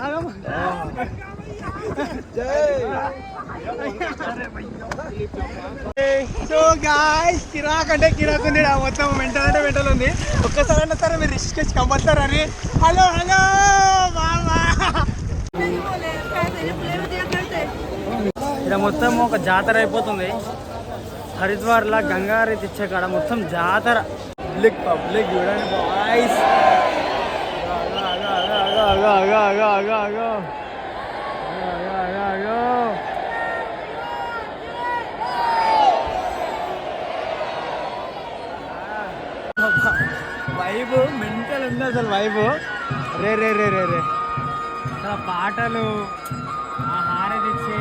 So guys కిరాక్ అంటే కిరాక్ ఉంది, మొత్తం మెంటల్ అంటే మెంటల్ ఉంది. ఒక్కసారి అన్న సరే మీరు రిషికేష్ కంపల్సరీ అని. హలో హలో మామా, ఇక్కడ మొత్తం ఒక జాతర అయిపోతుంది. హరిద్వార్లో గంగారి తెచ్చే కాడ మొత్తం జాతర. పబ్లిక్ చూడండి బాయ్స్. వైబు మెంటల్ ఉంది అసలు వైబు. రే రే రే రే రే పాటలు, హారతిచ్చే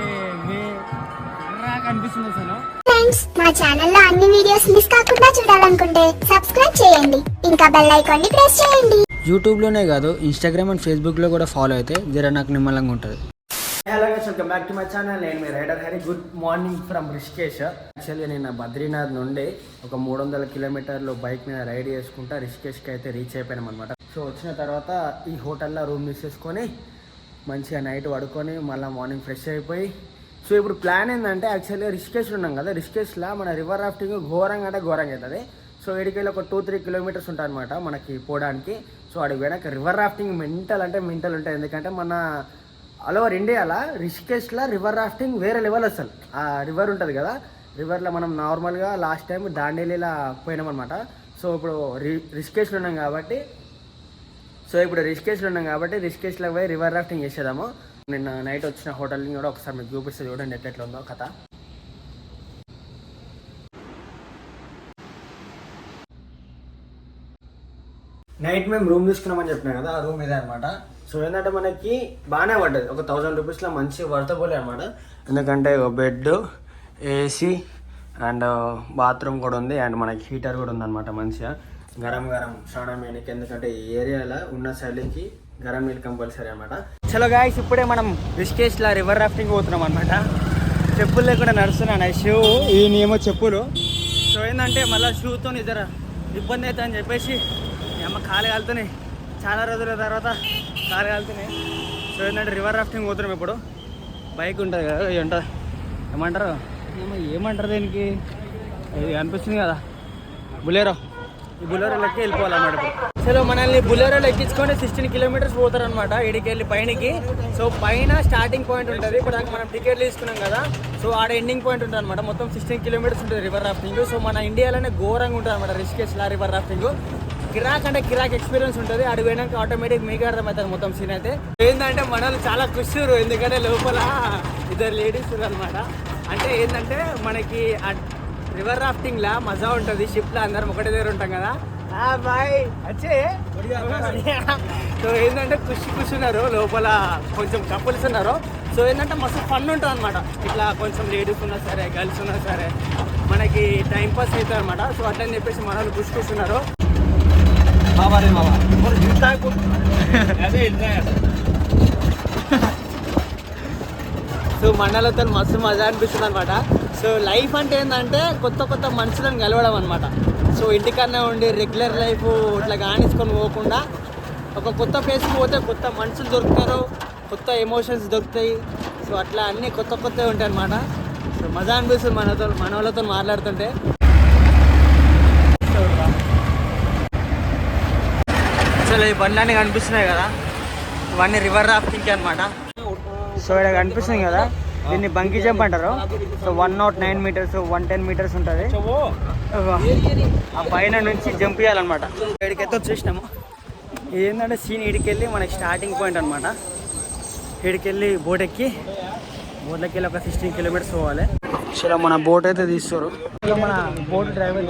కనిపిస్తుంది అసలు. ఫ్రెండ్స్, మా ఛానల్లో అన్ని వీడియోస్ మిస్ కాకుండా చూడాలనుకుంటే సబ్స్క్రైబ్ చేయండి, ఇంకా బెల్ ఐకాన్ ని ప్రెస్ చేయండి. యూట్యూబ్లోనే కాదు, ఇన్స్టాగ్రామ్ అండ్ ఫేస్బుక్లో కూడా ఫాలో అయితే జర నాకు నిమ్మలంగా ఉంటుంది. Hello guys, welcome back to my channel. నేను మీ rider Hari. Good morning from Rishikesh. యాక్చువల్గా నేను బద్రీనాథ్ నుండి ఒక 300 కిలోమీటర్లు బైక్ మీద రైడ్ చేసుకుంటా రిషికేష్కి అయితే రీచ్ అయిపోయాం అనమాట. సో వచ్చిన తర్వాత ఈ హోటల్లో రూమ్ తీసేసుకొని మంచిగా నైట్ పడుకొని మళ్ళీ మార్నింగ్ ఫ్రెష్ అయిపోయి, సో ఇప్పుడు ప్లాన్ ఏంటంటే యాక్చువల్గా రిషికేష్లో ఉన్నాం కదా, రిషికేష్లో మన రివర్ రాఫ్టింగ్ ఘోరంగా అంటే ఘోరంగా అవుతుంది. సో ఇడికెళ్ళి ఒక 2-3 కిలోమీటర్స్ ఉంటుంది అనమాట మనకి పోవడానికి. సో అడిగి వెనక రివర్ రాఫ్టింగ్ మెంటల్ అంటే మెంటల్ ఉంటుంది. ఎందుకంటే మన ఆల్ ఓవర్ ఇండియాలో రిషికేష్లో రివర్ రాఫ్టింగ్ వేరే లెవెల్ అసలు. ఆ రివర్ ఉంటుంది కదా, రివర్లో మనం నార్మల్గా లాస్ట్ టైం దాండేలీలా పోయినామన్నమాట. సో ఇప్పుడు రిషికేష్లో ఉన్నాం కాబట్టి రిషికేష్లో పోయి రివర్ రాఫ్టింగ్ చేసేదాము. నిన్న నైట్ వచ్చిన హోటల్ని కూడా ఒకసారి మీకు చూపిస్తే చూడండి ఎట్లా ఉందో కథ. నైట్ మేము రూమ్ తీసుకున్నామని చెప్పినా కదా, ఆ రూమ్ ఇదే అనమాట. సో ఏంటంటే మనకి బాగానే పడ్డది, ఒక 1000 రూపీస్లో మంచి వర్తబుల్ అనమాట. ఎందుకంటే బెడ్, ఏసీ అండ్ బాత్రూమ్ కూడా ఉంది, అండ్ మనకి హీటర్ కూడా ఉందన్నమాట. మంచిగా గరం స్నానం చేయడానికి, ఎందుకంటే ఈ ఏరియాలో ఉన్న చలికి గరం నీళ్ళు కంపల్సరీ అనమాట. చలో గాయ్స్, ఇప్పుడే మనం రిషికేష్లో రివర్ రాఫ్టింగ్ పోతున్నాం అనమాట. చెప్పులు లేకుండా నడుస్తున్నాను, షూ ఈయనేమో చెప్పులు. సో ఏంటంటే మళ్ళీ షూతో ఇద్దరు ఇబ్బంది అవుతుంది అని చెప్పేసి అమ్మ కాలు కాలుతున్నాయి, చాలా రోజుల తర్వాత కాలు కాలుతున్నాయి. సో ఏంటంటే రివర్ రాఫ్టింగ్ పోతున్నాం ఇప్పుడు. బైక్ ఉంటుంది కదా, ఉంటుంది ఏమంటారు దీనికి, ఇది అనిపిస్తుంది కదా బులెరో. ఈ బులెరోలో ఎక్కి వెళ్ళిపోవాలన్నమాట ఇప్పుడు. చలో మనల్ని బులెరోలో ఎక్కించుకొని 16 కిలోమీటర్స్ పోతారనమాట ఇడికెళ్ళి పైనకి. సో పైన స్టార్టింగ్ పాయింట్ ఉంటుంది. ఇప్పుడు దాకా మనం టికెట్లు తీసుకున్నాం కదా, సో ఆడ ఎండింగ్ పాయింట్ ఉంటుంది అనమాట. మొత్తం 16 కిలోమీటర్స్ ఉంటుంది రివర్ రాఫ్టింగ్. సో మన ఇండియాలోనే ఘోరంగా ఉంటుంది అనమాట రిషికేష్లో రివర్ రాఫ్టింగ్. కిరాక్ అంటే కిరాక్ ఎక్స్పీరియన్స్ ఉంటుంది. అడుగు పోయినాక ఆటోమేటిక్ మీకు అర్థమవుతుంది మొత్తం సీన్ అయితే. ఏంటంటే మనల్ని చాలా ఖుషిరు, ఎందుకంటే లోపల ఇద్దరు లేడీస్ అనమాట. అంటే ఏంటంటే మనకి రివర్ రాఫ్టింగ్లా మజా ఉంటుంది. షిప్లో అందరం ఒకటే దగ్గర ఉంటాం కదా, బాయ్ వచ్చే. సో ఏంటంటే ఖుషి ఉన్నారు లోపల, కొంచెం కపుల్స్ ఉన్నారు. సో ఏంటంటే మస్తు ఫన్ ఉంటుంది అనమాట. ఇట్లా కొంచెం లేడీస్ ఉన్నా సరే, గర్ల్స్ ఉన్నా సరే మనకి టైంపాస్ అవుతుంది అనమాట. సో అట్లా అని చెప్పేసి మన వాళ్ళు ఖుషి ఉన్నారు. సో మండలతో మస్తు మజా అనిపిస్తుంది అనమాట. సో లైఫ్ అంటే ఏంటంటే కొత్త మనుషులను కలవడం అనమాట. సో ఇంటికన్నా ఉండి రెగ్యులర్ లైఫ్ ఇట్లా కానిచ్చుకొని పోకుండా ఒక కొత్త ప్లేస్కి పోతే కొత్త మనుషులు దొరుకుతారు, కొత్త ఎమోషన్స్ దొరుకుతాయి. సో అట్లా అన్నీ కొత్తవి ఉంటాయి అనమాట. సో మజా అనిపిస్తుంది మన వాళ్ళతో మాట్లాడుతుంటే. అసలు ఈ బండ్లన్నీ కనిపిస్తున్నాయి కదా, ఇవన్నీ రివర్ రాఫ్టింగ్కి అనమాట. సో ఇక్కడ కనిపిస్తుంది కదా, దీన్ని బంకీ జంప్ అంటారు. సో 109 మీటర్స్ 110 మీటర్స్ ఉంటుంది. ఆ పైన నుంచి జంప్ చేయాలన్నమాట. ఇక్కడికైతే వచ్చేసినాము. ఏంటంటే సీన్ ఇడికెళ్ళి మనకి స్టార్టింగ్ పాయింట్ అనమాట. ఇడికెళ్ళి బోట్లోకి వెళ్ళి ఒక 16 కిలోమీటర్స్ పోవాలి. సో మన బోట్ అయితే తీస్తారు. మన బోట్ డ్రైవర్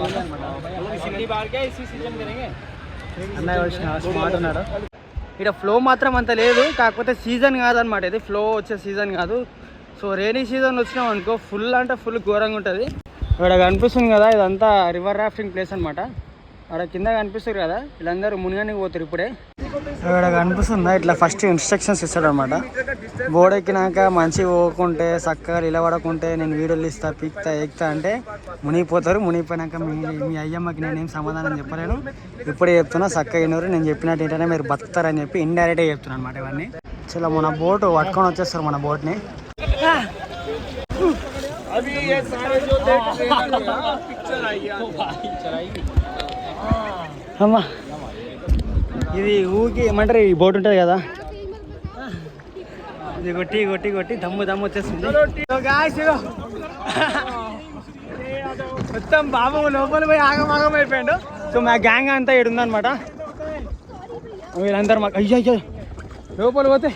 అన్నయ్య వచ్చిన స్మార్ట్ ఉన్నాడు. ఇక్కడ ఫ్లో మాత్రం అంత లేదు, కాకపోతే సీజన్ కాదనమాట. ఇది ఫ్లో వచ్చే సీజన్ కాదు. సో రైనీ సీజన్ వచ్చినాం అనుకో ఫుల్ అంటే ఫుల్ ఘోరంగా ఉంటుంది. ఇక్కడ కనిపిస్తుంది కదా, ఇదంతా రివర్ రాఫ్టింగ్ ప్లేస్ అనమాట. అక్కడ కింద కనిపిస్తుంది కదా, వీళ్ళందరూ మునిగానికి పోతారు ఇప్పుడే. ఇక్కడ కనిపిస్తుందా, ఇట్లా ఫస్ట్ ఇన్స్ట్రక్షన్స్ ఇస్తాడు అనమాట. బోర్డు ఎక్కినాక మంచి పోకుంటే చక్కగా నిలబడకుంటే నేను వీడియోలు ఇస్తా, పీక్తా, ఎక్కుతా అంటే మునిగిపోతారు. మునిగిపోయినాక మీ అయ్యమ్మకి నేనేం సమాధానం చెప్పలేను, ఇప్పుడే చెప్తున్నా చక్కగా వినరు. నేను చెప్పినట్టు ఏంటంటే మీరు బతుకుతారని చెప్పి ఇండైరెక్ట్గా చెప్తున్నాను అనమాట ఇవన్నీ. చాలా మన బోట్ పట్టుకొని వచ్చేస్తారు మన బోట్ని. అమ్మా ఇది ఊకి ఏమంటారు, ఈ బోట్ ఉంటుంది కదా, ఇది కొట్టి కొట్టి కొట్టి దమ్ము దమ్ము వచ్చేస్తుంది. మొత్తం బాబు లోపల పోయి ఆగమాగం అయిపోయాడు. సో మా గ్యాంగ్ అంతా ఇక్కడ ఉందన్నమాట. వీళ్ళందరూ మాకు అయ్యో అయ్యో లోపల పోతే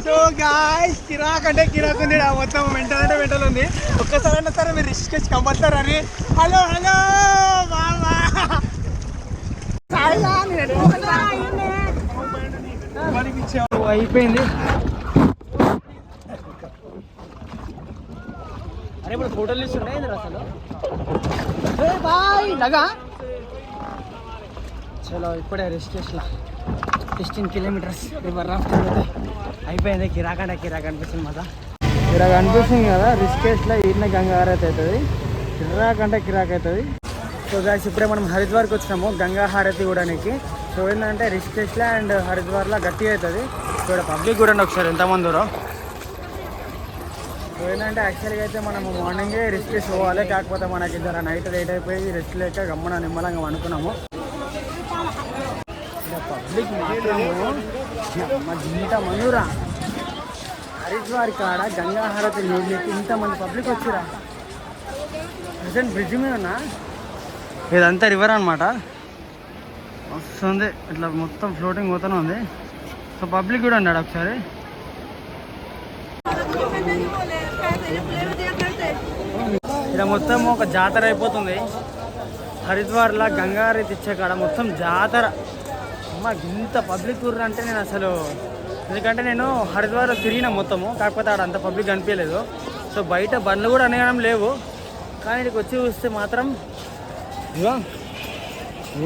సో గాయ్స్ కిరాక్ అంటే కిరాక్ ఉంది, మొత్తం మెంటల్ అంటే మెంటల్ ఉంది. ఒక్కసారి అన్నా సరే మీరు రిషికేష్ కంపల్సరీ అని. హలో హలో బాబా అయిపోయింది. అరే ఇప్పుడు ఫోటోలు తీస్తుండే అసలు బాయ్ లగా. చలో ఇప్పుడే రిజిస్ట్రేషన్ 16 కిలోమీటర్స్ రివర్ రాఫ్టింగ్ అయితే అయిపోయింది. కిరాక్ అంటే కిరాక్ అనిపిస్తుంది మాదా, కిరాక్ అనిపిస్తుంది కదా. రిషికేష్లో ఈయన గంగా హారతి అవుతుంది, కిరాక్ అంటే కిరాక్ అవుతుంది. సో గాయ్స్ ఇప్పుడే మనం హరిద్వార్కి వచ్చినాము గంగా హారతి కూడానికి. సో ఏంటంటే రిషికేష్లో అండ్ హరిద్వార్లో గట్టిగా అవుతుంది. సో ఇక్కడ పబ్లిక్ కూడా ఒకసారి ఎంతమంది దూరం. సో ఏంటంటే యాక్చువల్గా అయితే మనము మార్నింగే రిషికేష్ పోవాలి, కాకపోతే మనకి ఇద్దరు నైట్ లేట్ అయిపోయి రెస్ట్ లేక గమ్మున నిమ్మలంగా అనుకున్నాము. పబ్లిక్ మాత్రము ఇంత మందురా హరిద్వార్ కాడ గంగా హారతి నీళ్ళకి ఇంతమంది పబ్లిక్ వచ్చిరా. ప్రజెంట్ బ్రిడ్జ్ మీద ఉన్నా, ఇదంతా రివర్ అనమాట. వస్తుంది ఇట్లా మొత్తం ఫ్లోటింగ్ పోతూనే ఉంది. సో పబ్లిక్ కూడా ఉన్నాడు ఒకసారి. ఇక్కడ మొత్తం ఒక జాతర అయిపోతుంది హరిద్వార్లో. గంగా హారతి ఇచ్చే కాడ మొత్తం జాతర. అమ్మ ఇంత పబ్లిక్ ఊరు అంటే నేను అసలు, ఎందుకంటే నేను హరిద్వార్ తిరిగిన మొత్తము, కాకపోతే ఆడ అంత పబ్లిక్ కనిపించలేదు. సో బయట బండ్లు కూడా అనేయడం లేవు, కానీ ఇక్కడికి వచ్చి చూస్తే మాత్రం ఇవో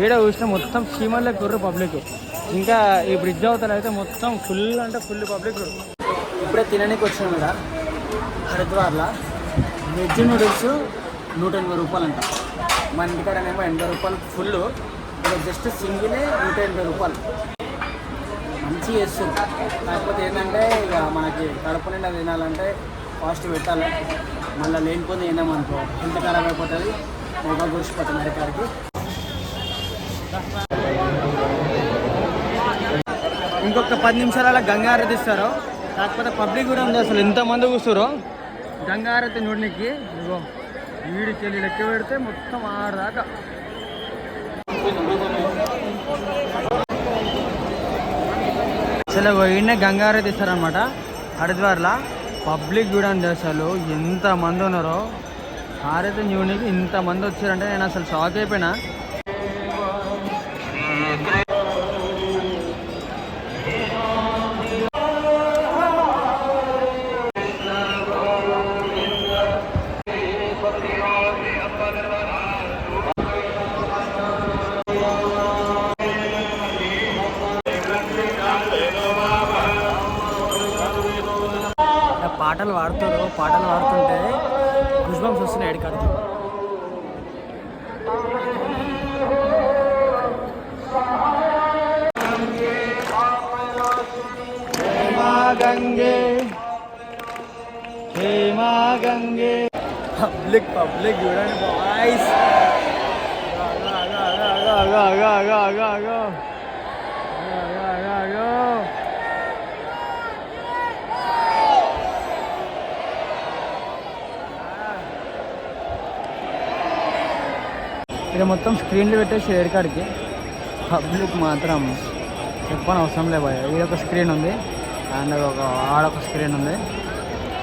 ఈడ చూస్తే మొత్తం చీమల్లో కుర్రు పబ్లిక్. ఇంకా ఈ బ్రిడ్జ్ అవతల అయితే మొత్తం ఫుల్ అంటే ఫుల్ పబ్లిక్. ఇప్పుడే తినడానికి వచ్చినాం ఇక్కడ హరిద్వార్లో. వెజ్ నూడిల్స్ 180 రూపాయలు అంట. మన ఇంటికాడనేమో 80 రూపాయలు ఫుల్, ఇక్కడ జస్ట్ సింగిలే 180 రూపాయలు. మంచి చేస్తుంది. కాకపోతే ఏంటంటే ఇక మనకి కడుపు నిండా తినాలంటే ఫాస్ట్ పెట్టాలి. మళ్ళీ లేనిపోతే ఏందామనుకో ఇంత ఖరాబ్ అయిపోతుంది, మొబైల్ గురిసిపోతుంది అరికాడికి. ఇంకొక 10 నిమిషాలు అలా గంగా హారతి ఇస్తారు. కాకపోతే పబ్లిక్ కూడా ఉంది అసలు, ఎంతమంది కూర్చురు గంగా హారతి నూడికి. ఇగో వీడికి వెళ్ళి లెక్క పెడితే మొత్తం ఆడదాకా. అసలు ఈయనే గంగా హారతి ఇస్తారనమాట హరిద్వార్లో. పబ్లిక్ కూడా ఉంది అసలు, ఎంతమంది ఉన్నారో. హారతి నూడికి ఇంతమంది వచ్చారంటే నేను అసలు షాక్ అయిపోయినా. పాటలు పాడుతారు, పాటలు పాడుతుంటే గుజ్బంప్స్ వస్తున్నాయి ఎడికాడికి. గంగే హేమా గంగే. పబ్లిక్ పబ్లిక్ చూడండి బాయ్స్. ఇక్కడ మొత్తం స్క్రీన్లు పెట్టేసి ఎడికాడికి. పబ్లిక్ మాత్రం చెప్పని అవసరం లేదు. ఈడొక స్క్రీన్ ఉంది అండ్ ఆడొక స్క్రీన్ ఉంది.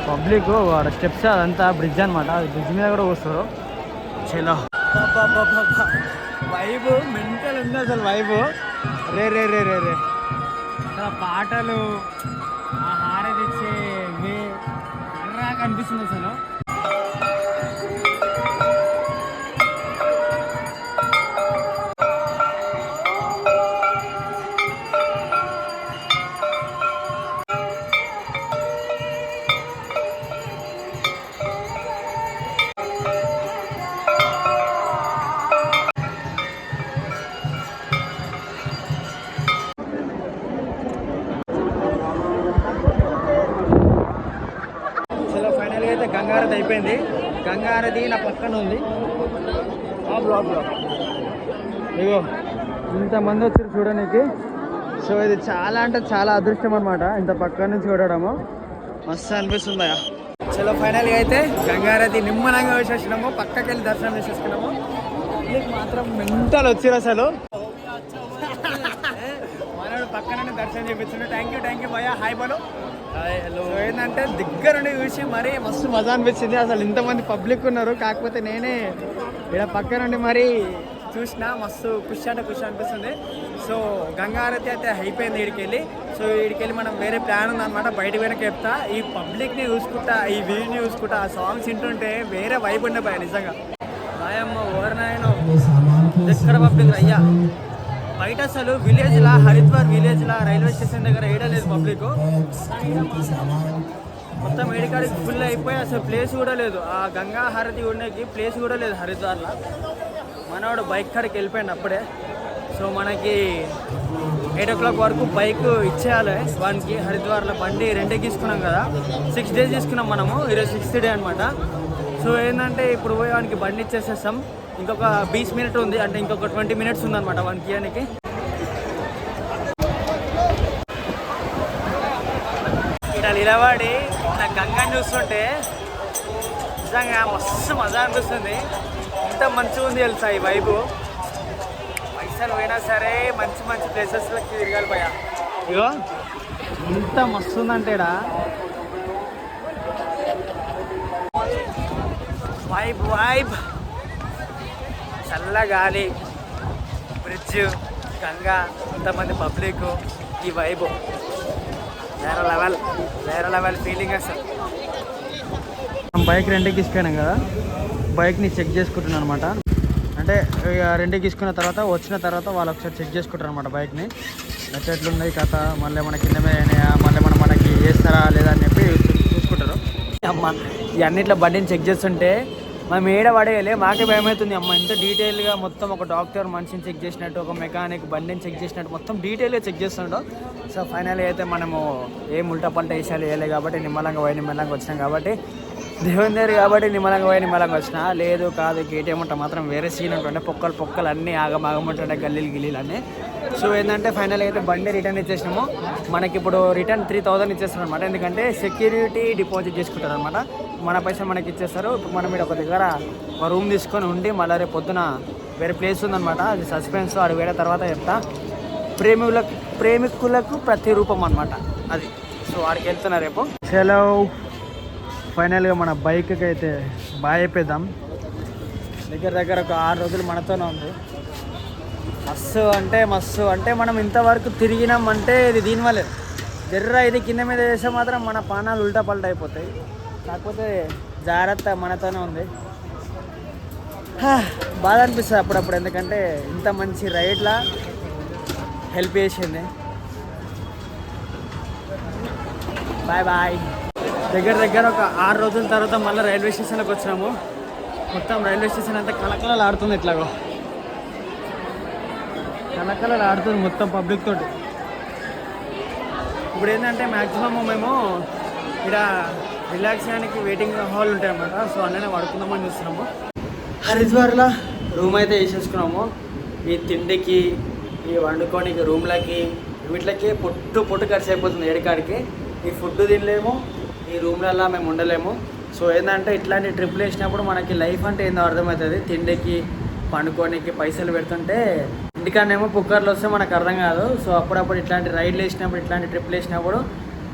పబ్లిక్ ఆడ స్టెప్స్ అదంతా బ్రిడ్జ్ అనమాట, అది బ్రిడ్జ్ మీద కూడా కూర్చోరు. చలో వైబ్ మెంటల్ ఉంది అసలు వైబ్. రే రే రే రే రే పాటలు, ఆ హారతి ఇచ్చే వే కనిపిస్తుంది అసలు. గంగారతి అయిపోయింది. గంగారతి నా పక్కన ఉంది. ఇగో ఇంతమంది వచ్చారు చూడడానికి. సో ఇది చాలా అంటే చాలా అదృష్టం అనమాట, ఇంత పక్క నుంచి చూడడము మస్తు అనిపిస్తుందా. చలో ఫైనల్గా అయితే గంగారతి నిమ్మలంగా వేసేసినాము, పక్కకి వెళ్ళి దర్శనం చేసేసుకున్నాము. మీకు మాత్రం మెంటల్ వచ్చిరు అసలు. మనోడు పక్కన దర్శనం చేపించాడు. థ్యాంక్ యూ భయ్యా. హాయ్ బలో. హలో. ఏంటంటే దగ్గరుండి చూసి మరీ మస్తు మజా అనిపించింది. అసలు ఇంతమంది పబ్లిక్ ఉన్నారు, కాకపోతే నేనే ఇక్కడ పక్క నుండి మరి చూసిన మస్తు ఖుషి అంటే ఖుషి అనిపిస్తుంది. సో గంగారతి అయితే అయిపోయింది ఈడికెళ్ళి. సో ఈడికెళ్ళి మనం వేరే ప్లాన్ ఉందన్నమాట, బయటకు వెనక చెప్తా. ఈ పబ్లిక్ని చూసుకుంటా, ఈ వ్యూని చూసుకుంటా, ఆ సాంగ్స్ వింటుంటే వేరే వైబ్ ఉండే భయ నిజంగా. భయమ్మ ఓరనాయన దగ్గర పబ్లిక్ అయ్యా. బయట అసలు విలేజ్లా, హరిద్వార్ విలేజ్లా రైల్వే స్టేషన్ దగ్గర ఏడలేదు పబ్లిక్. మొత్తం ఏడికాడికి ఫుల్ అయిపోయి అసలు ప్లేస్ కూడా లేదు. ఆ గంగా హారతి ఉండేకి ప్లేస్ కూడా లేదు హరిద్వార్లో. మనవాడు బైక్ కాడికి వెళ్ళిపోయాడు అప్పుడే. సో మనకి 8 o'clock వరకు బైక్ ఇచ్చేయాలి వానికి. హరిద్వార్లో బండి రెండే తీసుకున్నాం కదా, 6 days తీసుకున్నాం మనము, ఈరోజు 6th day అనమాట. సో ఏంటంటే ఇప్పుడు పోయి వానికి బండి ఇచ్చేసేస్తాం. ఇంకొక 20 minutes ఉంది, అంటే ఇంకొక 20 minutes ఉందన్నమాట వానికి ఇవ్వడానికి. ఇక్కడ నిలబడి నా గంగని చూస్తుంటే నిజంగా మస్తు మజా అనిపిస్తుంది. ఎంత మంచిగా ఉంది తెలుసా ఈ వైబు. పైసలు పోయినా సరే మంచి మంచి ప్లేసెస్లోకి తిరగాలి పోయా. ఇగో ఇంత మస్తు ఉందంటేడా వైబ్ చల్ల గాలి, బ్రిడ్జ్, గంగా, ఇంతమంది పబ్లిక్, ఈ వైబు వేరే లెవెల్ ఫీలింగ్ అసలు. బైక్ రెంట్కి తీసుకున్నాం కదా, బైక్ని చెక్ చేసుకుంటున్నాను అనమాట. అంటే ఇక రెంట్కి తీసుకున్న తర్వాత వచ్చిన తర్వాత వాళ్ళు ఒకసారి చెక్ చేసుకుంటారు అనమాట బైక్ని. ఎట్లున్నాయి కథ, మళ్ళీ మన కింద మీద అయినాయా, మళ్ళీ మనకి వేస్తారా లేదా అని చెప్పి చూసుకుంటారు. అమ్మ ఇవన్నిట్లో బండిని చెక్ చేస్తుంటే మనం ఏడ పడేయాలి, మాకే భయం అవుతుంది. అమ్మ ఇంత డీటెయిల్గా మొత్తం ఒక డాక్టర్ మనిషిని చెక్ చేసినట్టు, ఒక మెకానిక్ బండిని చెక్ చేసినట్టు మొత్తం డీటెయిల్గా చెక్ చేస్తుండో. సో ఫైనల్గా అయితే మనము ఏం ఉల్టా పల్టా వేసాలి వేయలే కాబట్టి నిమ్మలంగా వచ్చినాం కాబట్టి, దేవుని దగ్గర కాబట్టి నిమ్మలంగా వచ్చిన. లేదు కాదు కేటీఎం ఉంటే మాత్రం వేరే సీన్ ఉంటుండే, పొక్కలు అన్నీ ఆగమాగమంటుండే, గల్లీలు అన్నీ. సో ఏంటంటే ఫైనల్గా అయితే బండి రిటర్న్ ఇచ్చేసినాము. మనకి ఇప్పుడు రిటర్న్ 3000 ఇచ్చేస్తారు అనమాట, ఎందుకంటే సెక్యూరిటీ డిపాజిట్ చేసుకుంటారు అనమాట. మన పైసలు మనకి ఇచ్చేస్తారు. ఇప్పుడు మనం ఇక్కడ ఒక దగ్గర ఒక రూమ్ తీసుకొని ఉండి మళ్ళీ రేపు పొద్దున వేరే ప్లేస్ ఉందన్నమాట, అది సస్పెన్స్, అది వేరే తర్వాత చెప్తా. ప్రేమికులకు ప్రతిరూపం అనమాట అది. సో వాడికి వెళ్తున్నా రేపు. చలో ఫైనల్గా మన బైక్కి అయితే బాగా అయిపోద్దాం. దగ్గర ఒక 6 రోజులు మనతోనే ఉంది. మస్తు అంటే మనం ఇంతవరకు తిరిగినామంటే ఇది దీనివల్లే. ఇది కింద మీద చేస్తే మాత్రం మన పానాలు ఉల్టా పల్టా అయిపోతాయి. కాకపోతే జాగ్రత్త మనతోనే ఉంది. బాధ అనిపిస్తుంది అప్పుడప్పుడు, ఎందుకంటే ఇంత మంచి రైడ్లా హెల్ప్ చేసింది. బాయ్. దగ్గర ఒక 6 రోజుల తర్వాత మళ్ళీ రైల్వే స్టేషన్లోకి వచ్చినాము. మొత్తం రైల్వే స్టేషన్ అంతా కలకలలు ఆడుతుంది, ఇట్లాగో కలకలలు ఆడుతుంది మొత్తం పబ్లిక్ తోటి. ఇప్పుడు ఏంటంటే మ్యాక్సిమమ్ మేము ఇక్కడ రిలాక్స్ చేయడానికి వెయిటింగ్ హాల్ ఉంటాయి అన్నమాట. సో అన్నీ పడుకుందామని చూస్తున్నాము. హరిద్వార్లో రూమ్ అయితే వేసేసుకున్నాము. ఈ తిండికి, ఈ వండుకోనికి రూమ్లకి, వీటికి పొట్టు ఖర్చు అయిపోతుంది ఏడికాడికి. ఈ ఫుడ్ తినలేము, ఈ రూమ్లల్లో మేము ఉండలేము. సో ఏంటంటే ఇట్లాంటి ట్రిప్లు వేసినప్పుడు మనకి లైఫ్ అంటే ఏందో అర్థమవుతుంది. తిండికి, పండుకోనికి పైసలు పెడుతుంటే ఇంటికన్నేమో పుక్కర్లు వస్తే మనకు అర్థం కాదు. సో అప్పుడప్పుడు ఇట్లాంటి రైడ్లు వేసినప్పుడు, ఇట్లాంటి ట్రిప్లు వేసినప్పుడు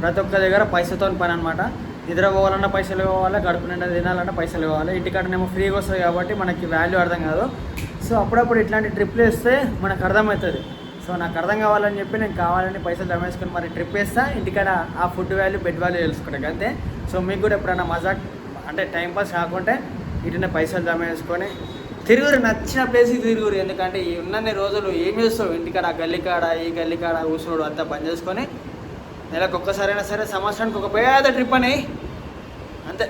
ప్రతి ఒక్క దగ్గర పైసతో పని అనమాట. నిద్ర పోవాలన్నా పైసలు కావాలి, గడుపు నిండా తినాలన్నా పైసలు కావాలి. ఇంటికాడనేమో ఫ్రీగా వస్తుంది కాబట్టి మనకి వాల్యూ అర్థం కాదు. సో అప్పుడప్పుడు ఇట్లాంటి ట్రిప్లు వేస్తే మనకు అర్థమవుతుంది. సో నాకు అర్థం కావాలని చెప్పి నేను కావాలని పైసలు జమ చేసుకుని మరి ట్రిప్ వేస్తా, ఇంటికాడ ఆ ఫుడ్ వాల్యూ, బెడ్ వాల్యూ తెలుసుకుంటాను అంతే. సో మీకు కూడా ఎప్పుడైనా మజాక్ అంటే టైంపాస్ కాకుంటే ఇటునే పైసలు జమ చేసుకొని తిరుగురు, నచ్చిన ప్లేస్కి తిరుగురు. ఎందుకంటే ఈ ఉన్నన్ని రోజులు ఏం చేస్తావు, ఇంటికాడ ఈ గల్లీకాడ కూర్చోడు అంతా బంద్ చేసుకొని నెలకు ఒక్కసారైనా సరే, సంవత్సరానికి ఒక పేద ట్రిప్ అని అంతే.